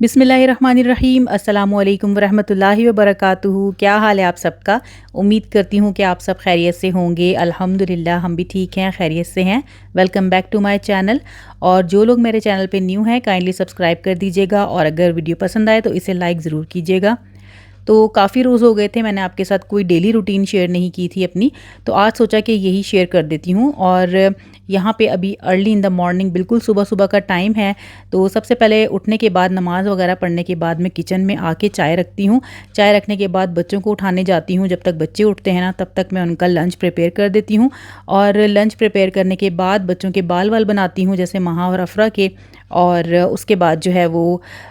बिस्मिल्लाहिर्रहमानिर्रहीम अस्सलामुअलैकुम वरहमतुल्लाहि वबरकातुहू। क्या हाल है आप सबका। उम्मीद करती हूँ कि आप सब खैरियत से होंगे। अल्हम्दुलिल्लाह हम भी ठीक हैं, खैरियत से हैं। Welcome back to my channel. और जो लोग मेरे चैनल पे न्यू हैं काइंडली सब्सक्राइब कर दीजिएगा और अगर वीडियो पसंद आए तो इसे लाइक ज़रूर कीजिएगा। तो काफ़ी रोज़ हो गए थे मैंने आपके साथ कोई डेली रूटीन शेयर नहीं की थी अपनी, तो आज सोचा कि यही शेयर कर देती हूँ। और यहाँ पे अभी अर्ली इन द मॉर्निंग बिल्कुल सुबह-सुबह का टाइम है। तो सबसे पहले उठने के बाद नमाज़ वगैरह पढ़ने के बाद मैं किचन में आके चाय रखती हूँ। चाय रखने के बाद बच्चों को उठाने जाती हूँ, जब तक बच्चे उठते हैं ना तब तक मैं उनका लंच प्रिपेयर कर देती हूँ। और लंच प्रिपेयर करने के बाद बच्चों के बाल-वाल बनाती हूँ जैसे महा और अफ़रा के। और उसके बाद जो है वो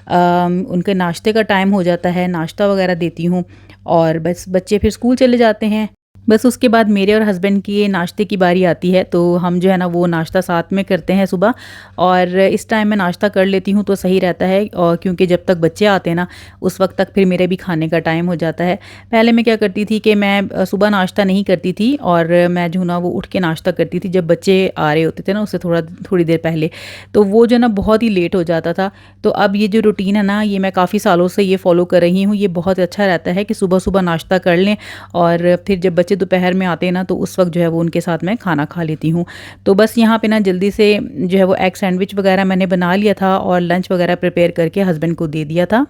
उनके नाश्ते का टाइम हो जाता है, नाश्ता वगैरह देती हूँ और बस बच्चे फिर स्कूल चले जाते हैं। बस उसके बाद मेरे और हस्बैंड की ये नाश्ते की बारी आती है, तो हम जो है ना वो नाश्ता साथ में करते हैं सुबह। और इस टाइम मैं नाश्ता कर लेती हूँ तो सही रहता है, और क्योंकि जब तक बच्चे आते हैं ना उस वक्त तक फिर मेरे भी खाने का टाइम हो जाता है। पहले मैं क्या करती थी कि मैं सुबह नाश्ता नहीं करती थी और मैं जो ना वो उठ के नाश्ता करती थी जब बच्चे आ रहे होते थे ना, उससे थोड़ी देर पहले। तो वो जो ना बहुत ही लेट हो जाता था। तो अब ये जो रूटीन है ना, ये मैं काफ़ी सालों से ये फ़ॉलो कर रही हूँ। ये बहुत अच्छा रहता है कि सुबह-सुबह नाश्ता कर लें और फिर जब बच्चे दोपहर में आते हैं ना तो उस वक़्त जो है वो उनके साथ मैं खाना खा लेती हूँ। तो बस यहाँ पे ना जल्दी से जो है वो एग सैंडविच वग़ैरह मैंने बना लिया था और लंच वग़ैरह प्रिपेयर करके हस्बैंड को दे दिया था।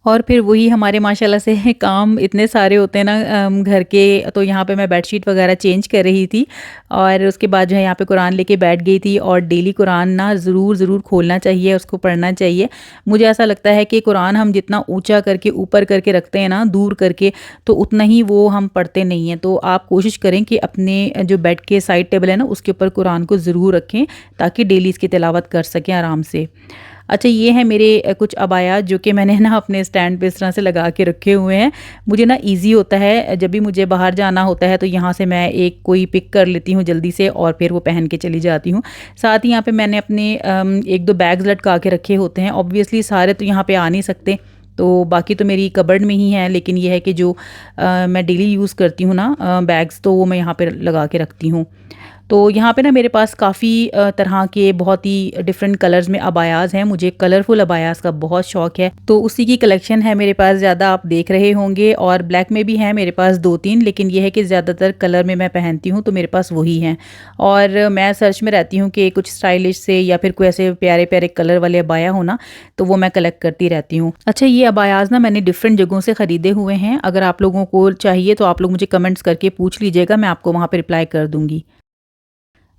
और फिर वही हमारे माशाल्लाह से काम इतने सारे होते हैं ना घर के। तो यहाँ पे मैं बेडशीट वगैरह चेंज कर रही थी और उसके बाद जो है यहाँ पे कुरान लेके बैठ गई थी। और डेली कुरान ना ज़रूर खोलना चाहिए, उसको पढ़ना चाहिए। मुझे ऐसा लगता है कि कुरान हम जितना ऊंचा करके ऊपर करके रखते हैं ना, दूर करके, तो उतना ही वो हम पढ़ते नहीं हैं। तो आप कोशिश करें कि अपने जो बेड के साइड टेबल है ना उसके ऊपर कुरान को ज़रूर रखें ताकि डेली इसकी तिलावत कर सकें आराम से। अच्छा, ये है मेरे कुछ अबायात जो कि मैंने ना अपने स्टैंड पे इस तरह से लगा के रखे हुए हैं। मुझे ना ईज़ी होता है, जब भी मुझे बाहर जाना होता है तो यहाँ से मैं एक कोई पिक कर लेती हूँ जल्दी से और फिर वो पहन के चली जाती हूँ। साथ ही यहाँ पे मैंने अपने 1-2 बैग्स लटका के रखे होते हैं। ऑब्वियसली सारे तो यहाँ पे आ नहीं सकते, तो बाकी तो मेरी कबर्ड में ही है, लेकिन ये है कि जो मैं डेली यूज़ करती हूँ ना बैग्स, तो वो मैं यहाँ पे लगा के रखती हूँ। तो यहाँ पे ना मेरे पास काफ़ी तरह के बहुत ही डिफरेंट कलर्स में अबायाज़ हैं। मुझे कलरफुल अबायाज़ का बहुत शौक है, तो उसी की कलेक्शन है मेरे पास ज़्यादा, आप देख रहे होंगे। और ब्लैक में भी हैं मेरे पास 2-3, लेकिन ये है कि ज़्यादातर कलर में मैं पहनती हूँ तो मेरे पास वही हैं। और मैं सर्च में रहती हूँ कि कुछ स्टाइलिश से या फिर कोई ऐसे प्यारे प्यारे कलर वाले अबाया हो ना, तो वो मैं कलेक्ट करती रहती हूँ। अच्छा, ये अबायाज़ ना मैंने डिफरेंट जगहों से ख़रीदे हुए हैं। अगर आप लोगों को चाहिए तो आप लोग मुझे कमेंट्स करके पूछ लीजिएगा, मैं आपको वहाँ पर रिप्लाई कर दूँगी।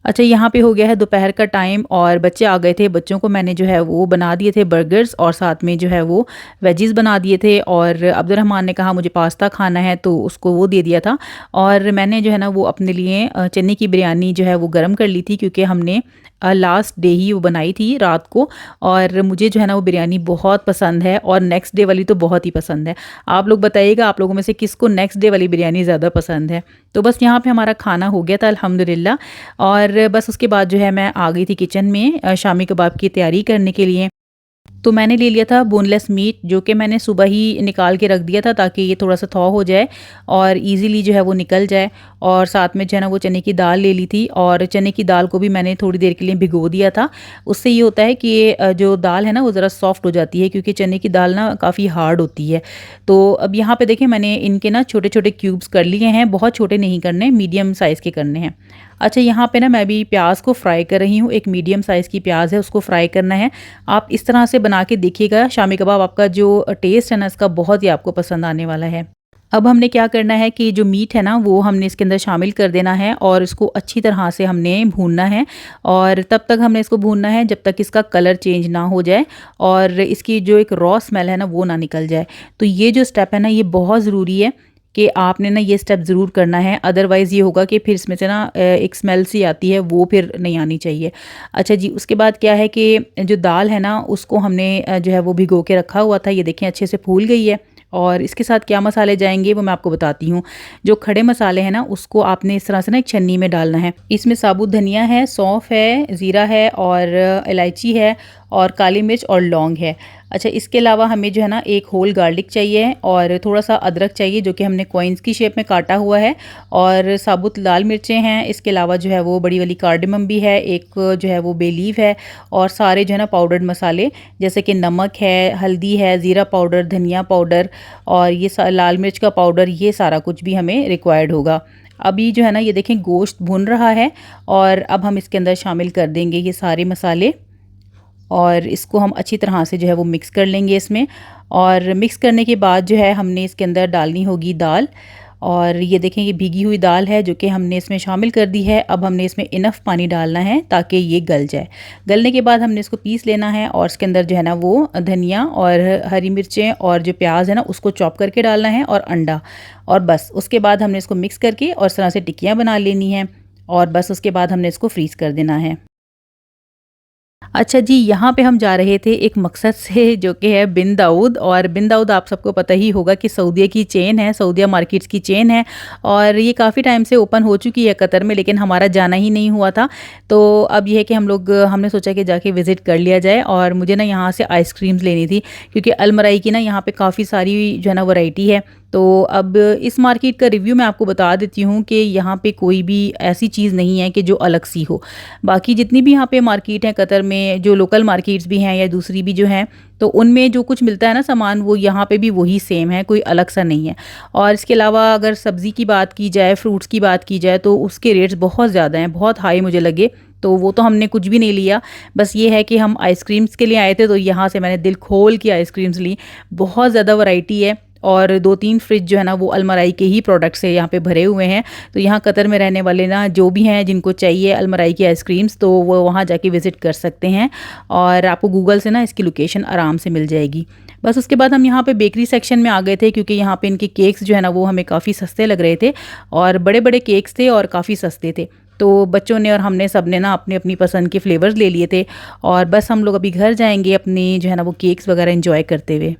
अच्छा, यहाँ पे हो गया है दोपहर का टाइम और बच्चे आ गए थे। बच्चों को मैंने जो है वो बना दिए थे बर्गर्स और साथ में जो है वो वेजीज़ बना दिए थे। और अब्दुर्रहमान ने कहा मुझे पास्ता खाना है तो उसको वो दे दिया था। और मैंने जो है ना वो अपने लिए चने की बिरयानी जो है वो गरम कर ली थी, क्योंकि हमने लास्ट डे ही वो बनाई थी रात को। और मुझे जो है ना वो बिरयानी बहुत पसंद है और नेक्स्ट डे वाली तो बहुत ही पसंद है। आप लोग बताइएगा आप लोगों में से किसको नेक्स्ट डे वाली बिरयानी ज़्यादा पसंद है। तो बस यहाँ पे हमारा खाना हो गया था अल्हम्दुलिल्लाह। और बस उसके बाद जो है मैं आ गई थी किचन में शामी कबाब की तैयारी करने के लिए। तो मैंने ले लिया था बोनलेस मीट, जो कि मैंने सुबह ही निकाल के रख दिया था ताकि ये थोड़ा सा थॉ हो जाए और इजीली जो है वो निकल जाए। और साथ में जो है ना वो चने की दाल ले ली थी और चने की दाल को भी मैंने थोड़ी देर के लिए भिगो दिया था। उससे ये होता है कि ये जो दाल है ना वो ज़रा सॉफ्ट हो जाती है, क्योंकि चने की दाल ना काफ़ी हार्ड होती है। तो अब यहाँ पे देखें मैंने इनके ना छोटे छोटे क्यूब्स कर लिए हैं, बहुत छोटे नहीं करने, मीडियम साइज़ के करने हैं। अच्छा, यहाँ पे ना मैं भी प्याज को फ्राई कर रही हूँ। एक मीडियम साइज़ की प्याज है, उसको फ्राई करना है। आप इस तरह से बना के देखिएगा, शामी कबाब आपका जो टेस्ट है ना इसका बहुत ही आपको पसंद आने वाला है। अब हमने क्या करना है कि जो मीट है ना वो हमने इसके अंदर शामिल कर देना है और इसको अच्छी तरह से हमने भूनना है। और तब तक हमने इसको भूनना है जब तक इसका कलर चेंज ना हो जाए और इसकी जो एक रॉ स्मेल है ना वो ना निकल जाए। तो ये जो स्टेप है ना ये बहुत ज़रूरी है कि आपने ना ये स्टेप ज़रूर करना है, अदरवाइज़ ये होगा कि फिर इसमें से ना एक स्मेल सी आती है, वो फिर नहीं आनी चाहिए। अच्छा जी, उसके बाद क्या है कि जो दाल है ना उसको हमने जो है वो भिगो के रखा हुआ था, ये देखें अच्छे से फूल गई है। और इसके साथ क्या मसाले जाएंगे वो मैं आपको बताती हूँ। जो खड़े मसाले हैं ना उसको आपने इस तरह से ना एक छन्नी में डालना है। इसमें साबुत धनिया है, सौंफ है, ज़ीरा है और इलायची है और काली मिर्च और लौंग है। अच्छा, इसके अलावा हमें जो है ना एक होल गार्लिक चाहिए और थोड़ा सा अदरक चाहिए जो कि हमने कॉइन्स की शेप में काटा हुआ है, और साबुत लाल मिर्चें हैं। इसके अलावा जो है वो बड़ी वाली कार्डमम भी है, एक जो है वो बे लीफ है, और सारे जो है ना पाउडर्ड मसाले जैसे कि नमक है, हल्दी है, ज़ीरा पाउडर, धनिया पाउडर और ये लाल मिर्च का पाउडर, ये सारा कुछ भी हमें रिक्वायर्ड होगा। अभी जो है ना ये देखें गोश्त भुन रहा है और अब हम इसके अंदर शामिल कर देंगे ये सारे मसाले, और इसको हम अच्छी तरह से जो है वो मिक्स कर लेंगे इसमें। और मिक्स करने के बाद जो है हमने इसके अंदर डालनी होगी दाल, और ये देखें ये भीगी हुई दाल है जो कि हमने इसमें शामिल कर दी है। अब हमने इसमें इनफ पानी डालना है ताकि ये गल जाए। गलने के बाद हमने इसको पीस लेना है और इसके अंदर जो है ना वो धनिया और हरी मिर्चें और जो प्याज है ना उसको चॉप करके डालना है, और अंडा, और बस उसके बाद हमने इसको मिक्स करके और इस तरह से टिक्कियाँ बना लेनी हैं, और बस उसके बाद हमने इसको फ्रीज़ कर देना है। अच्छा जी, यहाँ पे हम जा रहे थे एक मकसद से जो कि है बिन दाऊद, और बिन दाऊद आप सबको पता ही होगा कि सऊदीया की चेन है, सऊदीया मार्केट्स की चेन है, और ये काफ़ी टाइम से ओपन हो चुकी है कतर में, लेकिन हमारा जाना ही नहीं हुआ था। तो अब ये है कि हमने सोचा कि जाके विज़िट कर लिया जाए, और मुझे ना यहाँ से आइसक्रीम्स लेनी थी क्योंकि अलमराई की ना यहाँ पे काफ़ी सारी जो है ना वैरायटी है। तो अब इस मार्केट का रिव्यू मैं आपको बता देती हूँ कि यहाँ पे कोई भी ऐसी चीज़ नहीं है कि जो अलग सी हो। बाकी जितनी भी यहाँ पे मार्केट है कतर में, जो लोकल मार्केट्स भी हैं या दूसरी भी जो हैं, तो उनमें जो कुछ मिलता है ना सामान, वो यहाँ पे भी वही सेम है, कोई अलग सा नहीं है। और इसके अलावा अगर सब्ज़ी की बात की जाए, फ्रूट्स की बात की जाए, तो उसके रेट्स बहुत ज़्यादा हैं, बहुत हाई मुझे लगे। तो वो तो हमने कुछ भी नहीं लिया। बस ये है कि हम आइसक्रीम्स के लिए आए थे, तो यहाँ से मैंने दिल खोल के आइसक्रीम्स ली। बहुत ज़्यादा वैरायटी है, और 2-3 फ्रिज जो है ना वो अलमराई के ही प्रोडक्ट से यहाँ पे भरे हुए हैं। तो यहाँ कतर में रहने वाले ना जो भी हैं जिनको चाहिए अलमराई की आइसक्रीम्स, तो वो वहाँ जाके विज़िट कर सकते हैं, और आपको गूगल से ना इसकी लोकेशन आराम से मिल जाएगी। बस उसके बाद हम यहाँ पे बेकरी सेक्शन में आ गए थे क्योंकि यहाँ पे इनके केक्स जो है ना वो हमें काफ़ी सस्ते लग रहे थे, और बड़े-बड़े केक्स थे और काफ़ी सस्ते थे। तो बच्चों ने और हमने सब ने ना अपनी-अपनी पसंद के फ्लेवर्स ले लिए थे, और बस हम लोग अभी घर जाएँगे अपनी जो है ना वो केक्स वगैरह एन्जॉय करते हुए।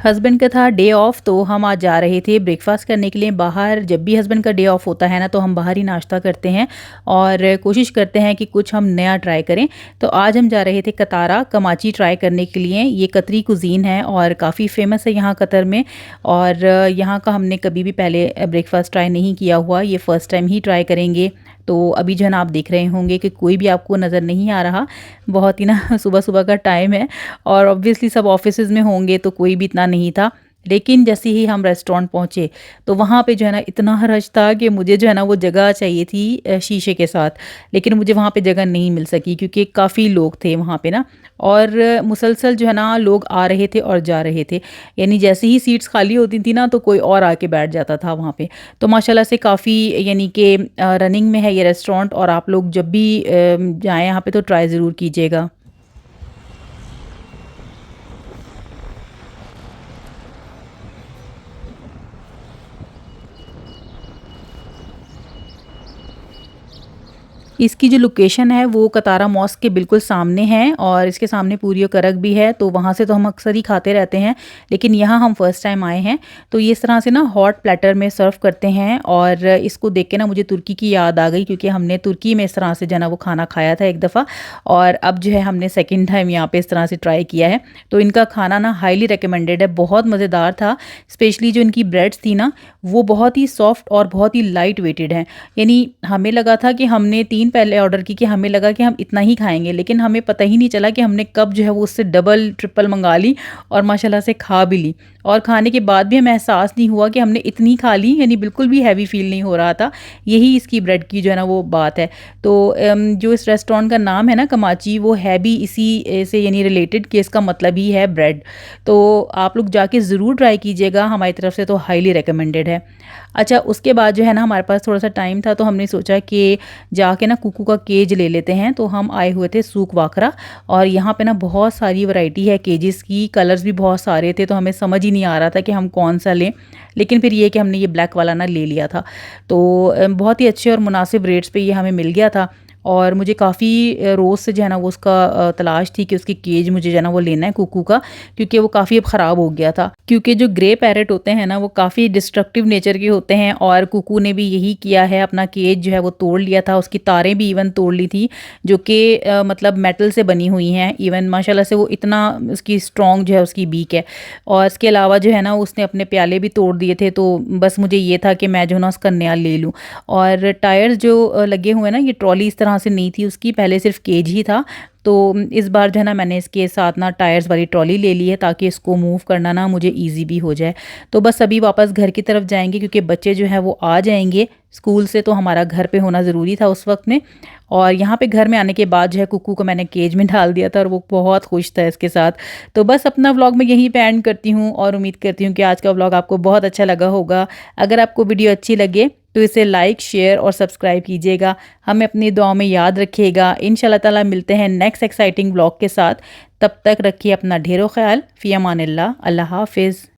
हस्बैंड का था डे ऑफ, तो हम आज जा रहे थे ब्रेकफास्ट करने के लिए बाहर। जब भी हस्बैंड का डे ऑफ होता है ना तो हम बाहर ही नाश्ता करते हैं और कोशिश करते हैं कि कुछ हम नया ट्राई करें। तो आज हम जा रहे थे कतारा कमाची ट्राई करने के लिए। ये कतरी कुजीन है और काफ़ी फेमस है यहाँ कतर में, और यहाँ का हमने कभी भी पहले ब्रेकफास्ट ट्राई नहीं किया हुआ, ये फ़र्स्ट टाइम ही ट्राई करेंगे। तो अभी जो है ना आप देख रहे होंगे कि कोई भी आपको नज़र नहीं आ रहा, बहुत ही ना सुबह-सुबह का टाइम है, और ऑब्वियसली सब ऑफिसेज़ में होंगे तो कोई भी इतना नहीं था। लेकिन जैसे ही हम रेस्टोरेंट पहुँचे तो वहाँ पे जो है ना इतना रश था कि मुझे जो है ना वो जगह चाहिए थी शीशे के साथ, लेकिन मुझे वहाँ पे जगह नहीं मिल सकी क्योंकि काफ़ी लोग थे वहाँ पे ना, और मुसलसल जो है ना लोग आ रहे थे और जा रहे थे। यानी जैसे ही सीट्स खाली होती थी ना तो कोई और आके बैठ जाता था वहाँ पे। तो माशाल्लाह से काफ़ी यानी कि रनिंग में है ये रेस्टोरेंट, और आप लोग जब भी जाएँ यहाँ पे तो ट्राई ज़रूर कीजिएगा। इसकी जो लोकेशन है वो कतारा मॉस्क के बिल्कुल सामने है, और इसके सामने पूरी करक भी है, तो वहाँ से तो हम अक्सर ही खाते रहते हैं, लेकिन यहाँ हम फर्स्ट टाइम आए हैं। तो ये इस तरह से ना हॉट प्लेटर में सर्व करते हैं, और इसको देख के ना मुझे तुर्की की याद आ गई क्योंकि हमने तुर्की में इस तरह से जो है ना वो खाना खाया था एक दफ़ा, और अब जो है हमने सेकेंड टाइम यहाँ पर इस तरह से ट्राई किया है। तो इनका खाना ना हाईली रिकमेंडेड है, बहुत मज़ेदार था। स्पेशली जो इनकी ब्रेड्स थी ना वो बहुत ही सॉफ्ट और बहुत ही लाइट वेटेड हैं। यानी हमें लगा था कि हमने 3 पहले ऑर्डर की कि हमें लगा कि हम इतना ही खाएँगे, लेकिन हमें पता ही नहीं चला कि हमने कब जो है वो उससे डबल ट्रिपल मँगा ली और माशाल्लाह से खा भी ली। और खाने के बाद भी हमें एहसास नहीं हुआ कि हमने इतनी खा ली, यानी बिल्कुल भी हैवी फ़ील नहीं हो रहा था। यही इसकी ब्रेड की जो है ना वो बात है। तो जो इस रेस्टोरेंट का नाम है ना कमाची, वो है भी इसी से यानी रिलेटेड कि इसका मतलब ही है ब्रेड। तो आप लोग जाके ज़रूर ट्राई कीजिएगा, हमारी तरफ से तो हाईली रिकमेंडेड है। अच्छा, उसके बाद जो है ना हमारे पास थोड़ा-सा टाइम था, तो हमने सोचा कि जाके ना कुकू का केज ले लेते हैं। तो हम आए हुए थे सूक वाकरा, और यहाँ पे ना बहुत सारी वैरायटी है केजेस की, कलर्स भी बहुत सारे थे, तो हमें समझ ही नहीं आ रहा था कि हम कौन-सा लें। लेकिन फिर ये कि हमने ये ब्लैक वाला ना ले लिया था। तो बहुत ही अच्छे और मुनासिब रेट्स पे ये हमें मिल गया था। और मुझे काफ़ी रोज़ से जो है ना वो उसका तलाश थी कि उसकी केज मुझे जो है ना वो लेना है कुकू का, क्योंकि वो काफ़ी अब ख़राब हो गया था। क्योंकि जो ग्रे पैरेट होते हैं ना वो काफ़ी डिस्ट्रक्टिव नेचर के होते हैं और कुकू ने भी यही किया है, अपना केज जो है वो तोड़ लिया था, उसकी तारें भी इवन तोड़ ली थी जो कि मतलब मेटल से बनी हुई हैं। इवन माशाल्लाह से वो इतना उसकी स्ट्रॉन्ग जो है उसकी बीक है। और इसके अलावा जो है ना उसने अपने प्याले भी तोड़ दिए थे, तो बस मुझे ये था कि मैं जो है ना उसका नया ले लूँ। और टायर्स जो लगे हुए हैं ना, ये ट्रॉली इस तरह से नहीं थी उसकी, पहले सिर्फ केज ही था। तो इस बार जो है ना मैंने इसके साथ ना टायर्स वाली ट्रॉली ले ली है ताकि इसको मूव करना ना मुझे ईज़ी भी हो जाए। तो बस अभी वापस घर की तरफ जाएँगे क्योंकि बच्चे जो हैं वो आ जाएँगे स्कूल से, तो हमारा घर पे होना ज़रूरी था उस वक़्त में। और यहाँ पे घर में आने के बाद जो है कुक्कू को मैंने केज में डाल दिया था और वो बहुत खुश था इसके साथ। तो बस अपना व्लॉग मैं यहीं पे एंड करती हूँ और उम्मीद करती हूँ कि आज का व्लॉग आपको बहुत अच्छा लगा होगा। अगर आपको वीडियो अच्छी लगे तो इसे लाइक, शेयर और सब्सक्राइब कीजिएगा। हमें अपनी दुआओं में याद रखिएगा। इंशाल्लाह ताला मिलते हैं नेक्स्ट एक्साइटिंग व्लॉग के साथ। तब तक रखिए अपना ढेरों ख़्याल। फ़ी अमानिल्लाह। अल्लाह हाफ़िज़।